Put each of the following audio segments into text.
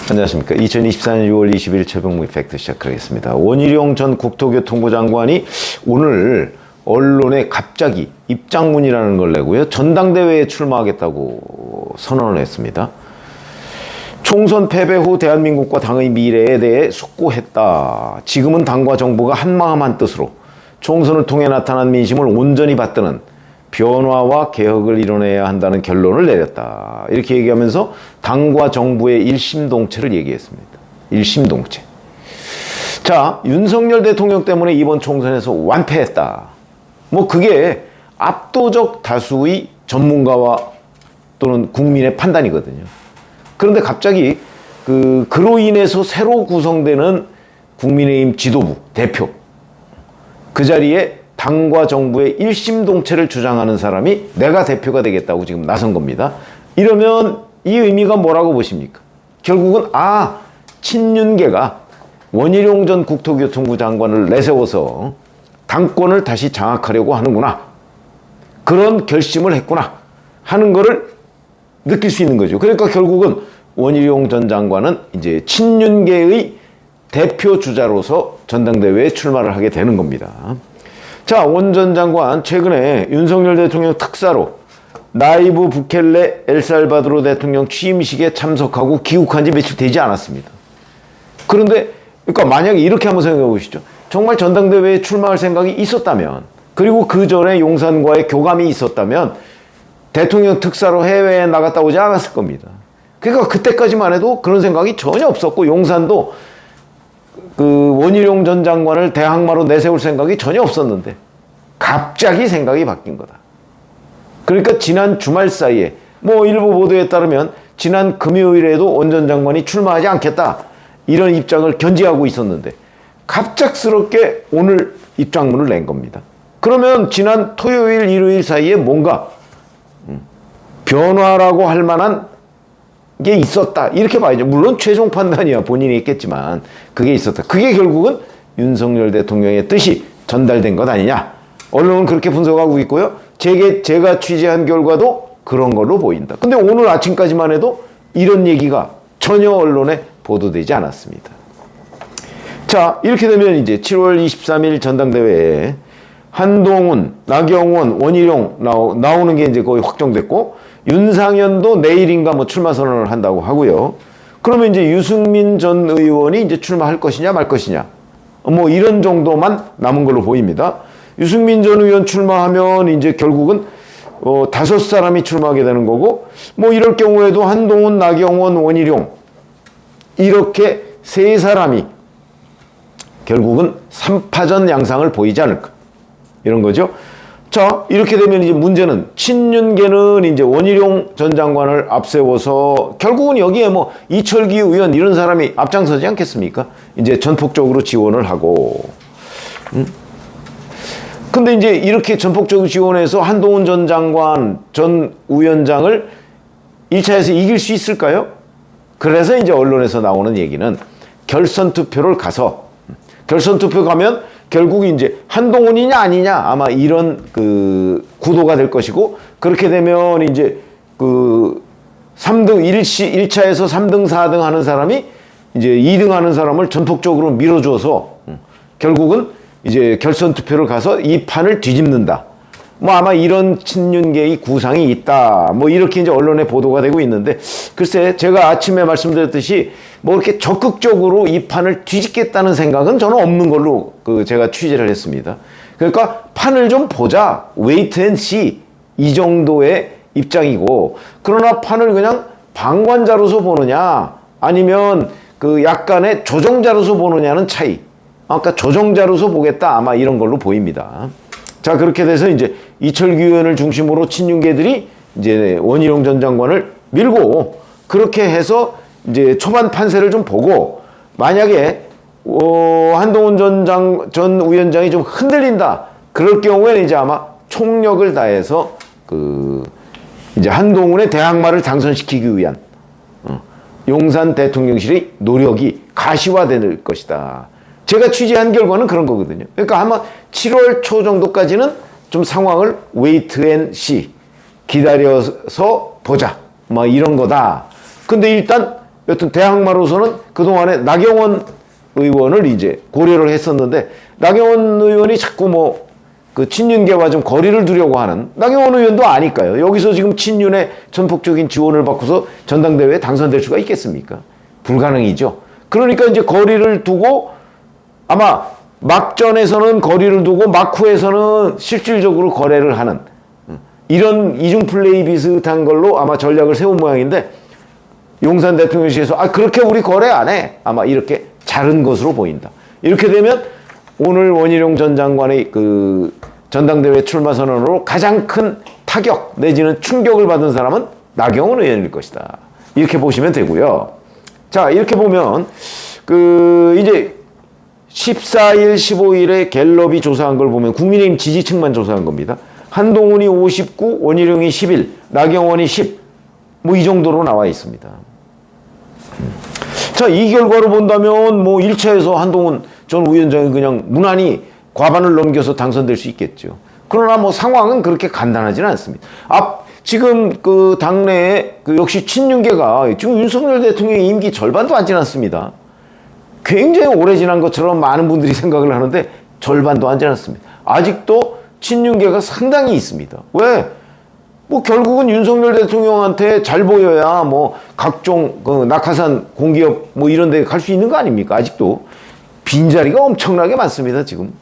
안녕하십니까. 2024년 6월 20일 최병무 팩트 시작하겠습니다. 원희룡 전 국토교통부 장관이 오늘 언론에 갑자기 입장문이라는 걸 내고요. 전당대회에 출마하겠다고 선언을 했습니다. 총선 패배 후 대한민국과 당의 미래에 대해 숙고했다. 지금은 당과 정부가 한마음 한뜻으로 총선을 통해 나타난 민심을 온전히 받드는 변화와 개혁을 이뤄내야 한다는 결론을 내렸다. 이렇게 얘기하면서 당과 정부의 일심동체를 얘기했습니다. 일심동체. 자, 윤석열 대통령 때문에 이번 총선에서 완패했다. 뭐 그게 압도적 다수의 전문가와 또는 국민의 판단이거든요. 그런데 갑자기 그로 인해서 새로 구성되는 국민의힘 지도부, 대표, 그 자리에 당과 정부의 일심동체를 주장하는 사람이 내가 대표가 되겠다고 지금 나선 겁니다. 이러면 이 의미가 뭐라고 보십니까? 결국은 친윤계가 원희룡 전 국토교통부 장관을 내세워서 당권을 다시 장악하려고 하는구나. 그런 결심을 했구나 하는 거를 느낄 수 있는 거죠. 그러니까 결국은 원희룡 전 장관은 이제 친윤계의 대표 주자로서 전당대회에 출마를 하게 되는 겁니다. 자, 원 전 장관 최근에 윤석열 대통령 특사로 나이브 부켈레 엘살바도르 대통령 취임식에 참석하고 귀국한 지 며칠 되지 않았습니다. 그런데 그러니까 만약에 이렇게 한번 생각해 보시죠. 정말 전당대회에 출마할 생각이 있었다면, 그리고 그 전에 용산과의 교감이 있었다면 대통령 특사로 해외에 나갔다 오지 않았을 겁니다. 그러니까 그때까지만 해도 그런 생각이 전혀 없었고, 용산도 원희룡 전 장관을 대항마로 내세울 생각이 전혀 없었는데 갑자기 생각이 바뀐 거다. 그러니까 지난 주말 사이에 일부 보도에 따르면 지난 금요일에도 원 전 장관이 출마하지 않겠다 이런 입장을 견지하고 있었는데 갑작스럽게 오늘 입장문을 낸 겁니다. 그러면 지난 토요일, 일요일 사이에 뭔가 변화라고 할 만한 게 있었다 이렇게 봐야죠. 물론 최종 판단이야 본인이 했겠지만 그게 있었다. 그게 결국은 윤석열 대통령의 뜻이 전달된 것 아니냐. 언론은 그렇게 분석하고 있고요. 제가 취재한 결과도 그런 걸로 보인다. 근데 오늘 아침까지만 해도 이런 얘기가 전혀 언론에 보도되지 않았습니다. 자, 이렇게 되면 이제 7월 23일 전당대회에 한동훈, 나경원, 원희룡 나오는 게 이제 거의 확정됐고, 윤상현도 내일인가 출마 선언을 한다고 하고요. 그러면 이제 유승민 전 의원이 이제 출마할 것이냐 말 것이냐, 이런 정도만 남은 걸로 보입니다. 유승민 전 의원 출마하면 이제 결국은 5사람이 출마하게 되는 거고, 이럴 경우에도 한동훈, 나경원, 원희룡 이렇게 3사람이 결국은 3파전 양상을 보이지 않을까, 이런 거죠. 자, 이렇게 되면 이제 문제는 친윤계는 이제 원희룡 전 장관을 앞세워서 결국은 여기에 이철기 의원 이런 사람이 앞장서지 않겠습니까? 이제 전폭적으로 지원을 하고. 근데 이제 이렇게 전폭적으로 지원해서 한동훈 전 장관 전 위원장을 1차에서 이길 수 있을까요? 그래서 이제 언론에서 나오는 얘기는 결선 투표를 가서, 결선 투표 가면 결국 이제 한동훈이냐 아니냐 아마 이런 구도가 될 것이고, 그렇게 되면 이제 1차에서 3등, 4등 하는 사람이 이제 2등 하는 사람을 전폭적으로 밀어줘서 결국은 이제 결선 투표를 가서 이 판을 뒤집는다. 아마 이런 친윤계의 구상이 있다. 이렇게 이제 언론에 보도가 되고 있는데, 글쎄, 제가 아침에 말씀드렸듯이 이렇게 적극적으로 이 판을 뒤집겠다는 생각은 저는 없는 걸로 제가 취재를 했습니다. 그러니까 판을 좀 보자. wait and see. 이 정도의 입장이고, 그러나 판을 그냥 방관자로서 보느냐, 아니면 약간의 조정자로서 보느냐는 차이. 아까 조정자로서 보겠다. 아마 이런 걸로 보입니다. 자, 그렇게 돼서 이제 이철규 의원을 중심으로 친윤계들이 이제 원희룡 전 장관을 밀고, 그렇게 해서 이제 초반 판세를 좀 보고, 만약에 한동훈 전 위원장이 좀 흔들린다. 그럴 경우에는 이제 아마 총력을 다해서 이제 한동훈의 대항마를 당선시키기 위한 용산 대통령실의 노력이 가시화될 것이다. 제가 취재한 결과는 그런 거거든요. 그러니까 아마 7월 초 정도까지는 좀 상황을 wait and see, 기다려서 보자. 뭐 이런 거다. 근데 일단 여튼 대항마로서는 그동안에 나경원 의원을 이제 고려를 했었는데 나경원 의원이 자꾸 뭐 그 친윤계와 좀 거리를 두려고 하는 나경원 의원도 아니까요. 여기서 지금 친윤의 전폭적인 지원을 받고서 전당대회에 당선될 수가 있겠습니까? 불가능이죠. 그러니까 이제 거리를 두고 아마 막전에서는 거리를 두고 막후에서는 실질적으로 거래를 하는 이런 이중 플레이 비슷한 걸로 아마 전략을 세운 모양인데 용산 대통령실에서 그렇게 우리 거래 안 해. 아마 이렇게 자른 것으로 보인다. 이렇게 되면 오늘 원희룡 전 장관의 그 전당대회 출마 선언으로 가장 큰 타격 내지는 충격을 받은 사람은 나경원 의원일 것이다. 이렇게 보시면 되고요. 자, 이렇게 보면 그 이제 14일, 15일에 갤럽이 조사한 걸 보면 국민의힘 지지층만 조사한 겁니다. 한동훈이 59, 원희룡이 11, 나경원이 10, 뭐 이 정도로 나와 있습니다. 자, 이 결과로 본다면 뭐 1차에서 한동훈 전 위원장이 그냥 무난히 과반을 넘겨서 당선될 수 있겠죠. 그러나 뭐 상황은 그렇게 간단하지는 않습니다. 지금 그 당내에 그 역시 친윤계가 지금 윤석열 대통령의 임기 절반도 안 지났습니다. 굉장히 오래 지난 것처럼 많은 분들이 생각을 하는데 절반도 안 지났습니다. 아직도 친윤계가 상당히 있습니다. 왜? 뭐 결국은 윤석열 대통령한테 잘 보여야 뭐 각종 그 낙하산 공기업 뭐 이런 데 갈 수 있는 거 아닙니까? 아직도 빈자리가 엄청나게 많습니다, 지금.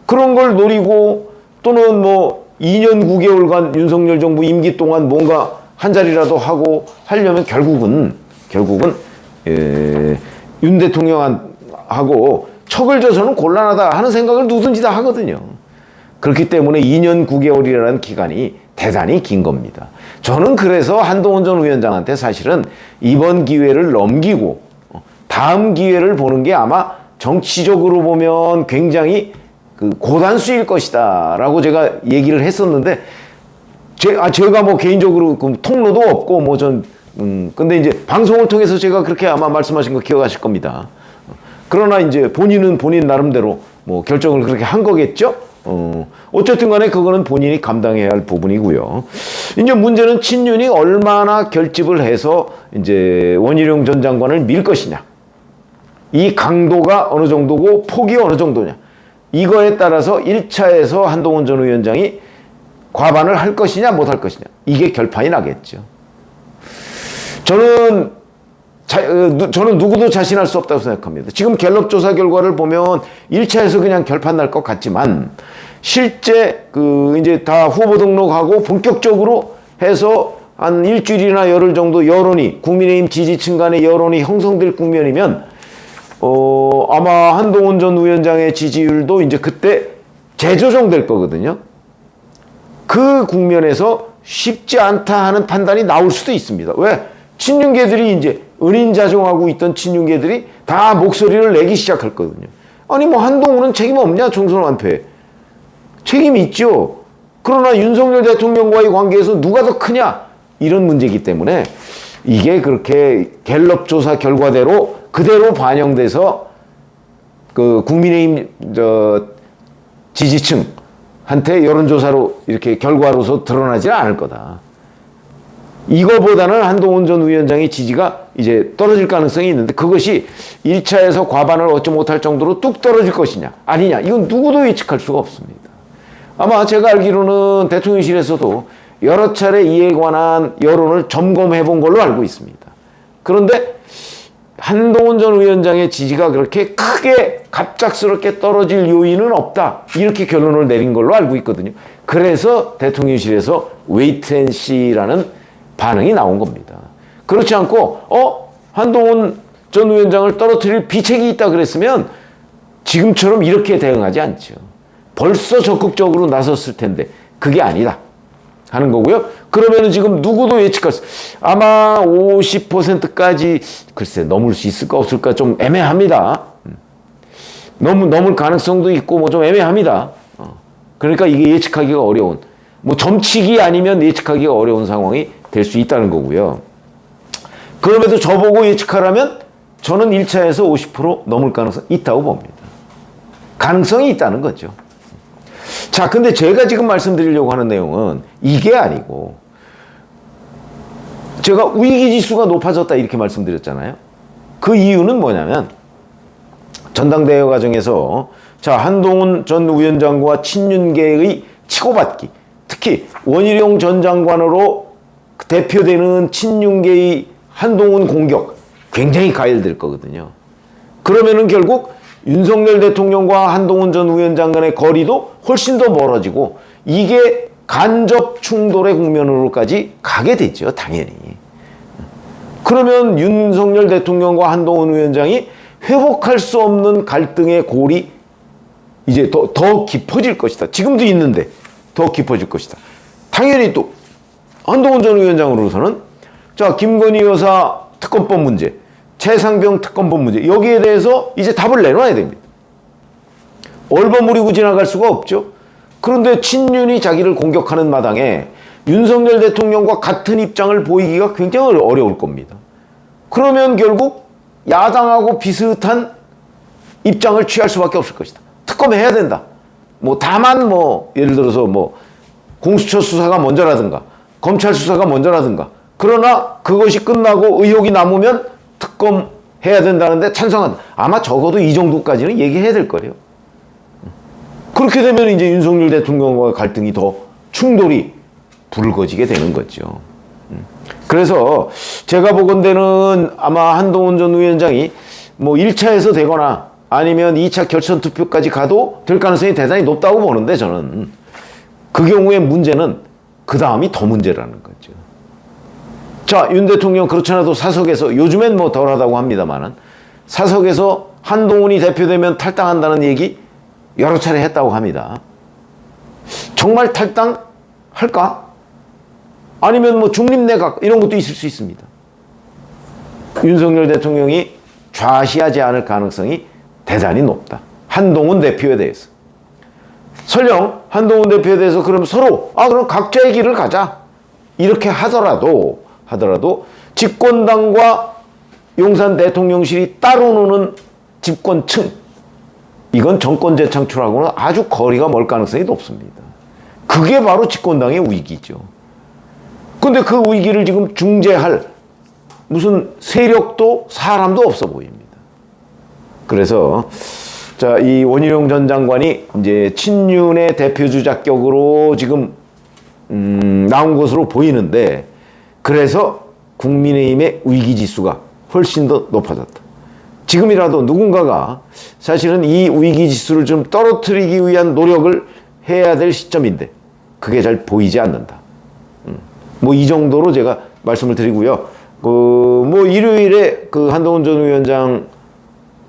그런 걸 노리고 또는 뭐 2년 9개월간 윤석열 정부 임기 동안 뭔가 한 자리라도 하고 하려면 결국은 윤 대통령하고 척을 져서는 곤란하다 하는 생각을 누구든지 다 하거든요. 그렇기 때문에 2년 9개월이라는 기간이 대단히 긴 겁니다. 저는 그래서 한동훈 전 위원장한테 사실은 이번 기회를 넘기고 다음 기회를 보는 게 아마 정치적으로 보면 굉장히 그 고단수일 것이다 라고 제가 얘기를 했었는데 제가 뭐 개인적으로 그 통로도 없고 뭐 근데 이제 방송을 통해서 제가 그렇게 아마 말씀하신 거 기억하실 겁니다. 그러나 이제 본인은 본인 나름대로 뭐 결정을 그렇게 한 거겠죠? 어쨌든 간에 그거는 본인이 감당해야 할 부분이고요. 이제 문제는 친윤이 얼마나 결집을 해서 이제 원희룡 전 장관을 밀 것이냐. 이 강도가 어느 정도고 폭이 어느 정도냐. 이거에 따라서 1차에서 한동훈 전 위원장이 과반을 할 것이냐 못 할 것이냐. 이게 결판이 나겠죠. 저는 누구도 자신할 수 없다고 생각합니다. 지금 갤럽 조사 결과를 보면 1차에서 그냥 결판 날 것 같지만 실제 이제 다 후보 등록하고 본격적으로 해서 한 일주일이나 열흘 정도 여론이 국민의힘 지지층 간의 여론이 형성될 국면이면 아마 한동훈 전 위원장의 지지율도 이제 그때 재조정될 거거든요. 그 국면에서 쉽지 않다 하는 판단이 나올 수도 있습니다. 왜? 친윤계들이 이제 은인자정하고 있던 친윤계들이 다 목소리를 내기 시작할 거거든요. 아니 뭐 한동훈은 책임 없냐? 총선 완패. 책임이 있죠. 그러나 윤석열 대통령과의 관계에서 누가 더 크냐? 이런 문제이기 때문에 이게 그렇게 갤럽 조사 결과대로 그대로 반영돼서 그 국민의힘 지지층한테 여론조사로 이렇게 결과로서 드러나지는 않을 거다. 이거보다는 한동훈 전 위원장의 지지가 이제 떨어질 가능성이 있는데 그것이 1차에서 과반을 얻지 못할 정도로 뚝 떨어질 것이냐 아니냐 이건 누구도 예측할 수가 없습니다. 아마 제가 알기로는 대통령실에서도 여러 차례 이에 관한 여론을 점검해 본 걸로 알고 있습니다. 그런데 한동훈 전 위원장의 지지가 그렇게 크게 갑작스럽게 떨어질 요인은 없다. 이렇게 결론을 내린 걸로 알고 있거든요. 그래서 대통령실에서 웨이트 앤 시라는 반응이 나온 겁니다. 그렇지 않고 한동훈 전 위원장을 떨어뜨릴 비책이 있다 그랬으면 지금처럼 이렇게 대응하지 않죠. 벌써 적극적으로 나섰을 텐데 그게 아니다 하는 거고요. 그러면 지금 누구도 예측할 수 아마 50%까지 글쎄 넘을 수 있을까 없을까 좀 애매합니다. 넘을 가능성도 있고 뭐 좀 애매합니다. 그러니까 이게 예측하기가 어려운 뭐 점치기 아니면 예측하기가 어려운 상황이 될 수 있다는 거고요. 그럼에도 저보고 예측하라면 저는 1차에서 50% 넘을 가능성이 있다고 봅니다. 가능성이 있다는 거죠. 자, 근데 제가 지금 말씀드리려고 하는 내용은 이게 아니고 제가 위기지수가 높아졌다 이렇게 말씀드렸잖아요. 그 이유는 뭐냐면 전당대회 과정에서 자, 한동훈 전 위원장과 친윤계의 치고받기, 특히 원희룡 전 장관으로 대표되는 친윤계의 한동훈 공격 굉장히 가열될 거거든요. 그러면은 결국 윤석열 대통령과 한동훈 전 위원장 간의 거리도 훨씬 더 멀어지고 이게 간접 충돌의 국면으로까지 가게 되죠, 당연히. 그러면 윤석열 대통령과 한동훈 위원장이 회복할 수 없는 갈등의 골이 이제 더 깊어질 것이다. 지금도 있는데 더 깊어질 것이다. 당연히 또 한동훈 전 위원장으로서는 자, 김건희 여사 특검법 문제, 최상병 특검법 문제 여기에 대해서 이제 답을 내놔야 됩니다. 얼버무리고 지나갈 수가 없죠. 그런데 친윤이 자기를 공격하는 마당에 윤석열 대통령과 같은 입장을 보이기가 굉장히 어려울 겁니다. 그러면 결국 야당하고 비슷한 입장을 취할 수밖에 없을 것이다. 특검해야 된다. 다만 예를 들어서 공수처 수사가 먼저라든가 검찰 수사가 먼저라든가 그러나 그것이 끝나고 의혹이 남으면 특검해야 된다는데 찬성한다. 아마 적어도 이 정도까지는 얘기해야 될 거예요. 그렇게 되면 이제 윤석열 대통령과의 갈등이 더 충돌이 불거지게 되는 거죠. 그래서 제가 보건대는 아마 한동훈 전 위원장이 1차에서 되거나 아니면 2차 결선 투표까지 가도 될 가능성이 대단히 높다고 보는데 저는 그 경우에 문제는 그 다음이 더 문제라는 거죠. 자, 윤 대통령 그렇지 않아도 사석에서 요즘엔 덜하다고 합니다만은 사석에서 한동훈이 대표되면 탈당한다는 얘기 여러 차례 했다고 합니다. 정말 탈당할까? 아니면 중립내각 이런 것도 있을 수 있습니다. 윤석열 대통령이 좌시하지 않을 가능성이 대단히 높다. 한동훈 대표에 대해서. 설령 한동훈 대표에 대해서 그럼 서로 그럼 각자의 길을 가자. 이렇게 하더라도 집권당과 용산 대통령실이 따로 노는 집권층 이건 정권 재창출하고는 아주 거리가 멀 가능성이 높습니다. 그게 바로 집권당의 위기죠. 근데 그 위기를 지금 중재할 무슨 세력도 사람도 없어 보입니다. 그래서 자, 이 원희룡 전 장관이 이제 친윤의 대표주자격으로 지금 나온 것으로 보이는데 그래서 국민의힘의 위기지수가 훨씬 더 높아졌다. 지금이라도 누군가가 사실은 이 위기지수를 좀 떨어뜨리기 위한 노력을 해야 될 시점인데 그게 잘 보이지 않는다. 이 정도로 제가 말씀을 드리고요. 일요일에 한동훈 전 위원장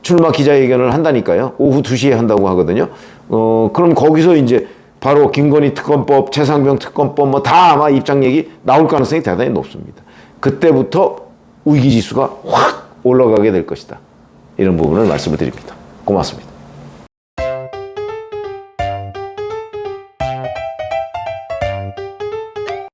출마 기자회견을 한다니까요. 오후 2시에 한다고 하거든요. 그럼 거기서 이제 바로 김건희 특검법, 최상병 특검법 다 아마 입장 얘기 나올 가능성이 대단히 높습니다. 그때부터 위기지수가 확 올라가게 될 것이다. 이런 부분을 말씀을 드립니다. 고맙습니다.